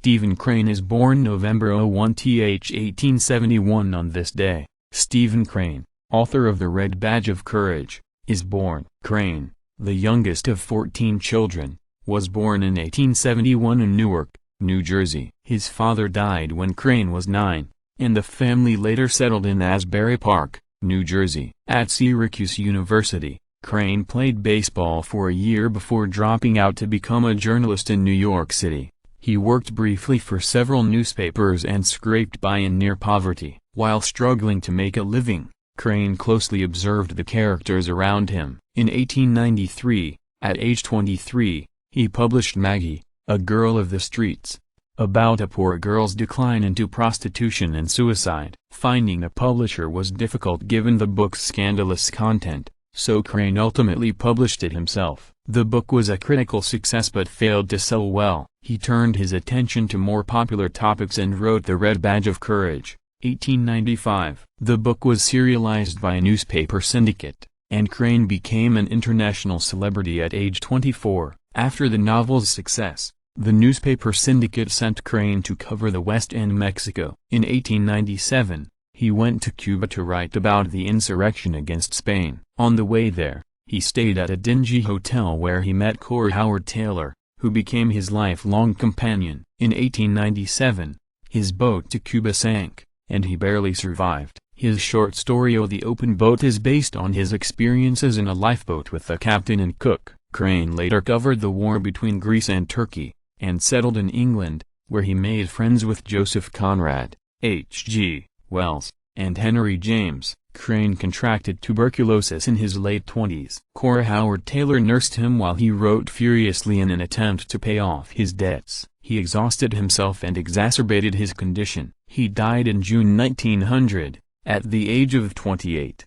Stephen Crane is born November 1th 1871. On this day, Stephen Crane, author of The Red Badge of Courage, is born. Crane, the youngest of 14 children, was born in 1871 in Newark, New Jersey. His father died when Crane was 9, and the family later settled in Asbury Park, New Jersey. At Syracuse University, Crane played baseball for a year before dropping out to become a journalist in New York City. He worked briefly for several newspapers and scraped by in near poverty. While struggling to make a living, Crane closely observed the characters around him. In 1893, at age 23, he published Maggie, a Girl of the Streets, about a poor girl's decline into prostitution and suicide. Finding a publisher was difficult given the book's scandalous content, so Crane ultimately published it himself. The book was a critical success but failed to sell well. He turned his attention to more popular topics and wrote The Red Badge of Courage, 1895. The book was serialized by a newspaper syndicate, and Crane became an international celebrity at age 24. After the novel's success, the newspaper syndicate sent Crane to cover the West and Mexico. In 1897, he went to Cuba to write about the insurrection against Spain. On the way there, he stayed at a dingy hotel where he met Cora Howard Taylor, who became his lifelong companion. In 1897, his boat to Cuba sank, and he barely survived. His short story "Oh, the Open Boat" is based on his experiences in a lifeboat with the captain and cook. Crane later covered the war between Greece and Turkey, and settled in England, where he made friends with Joseph Conrad, H.G. Wells, and Henry James. Crane contracted tuberculosis in his late 20s. Cora Howard Taylor nursed him while he wrote furiously in an attempt to pay off his debts. He exhausted himself and exacerbated his condition. He died in June 1900, at the age of 28.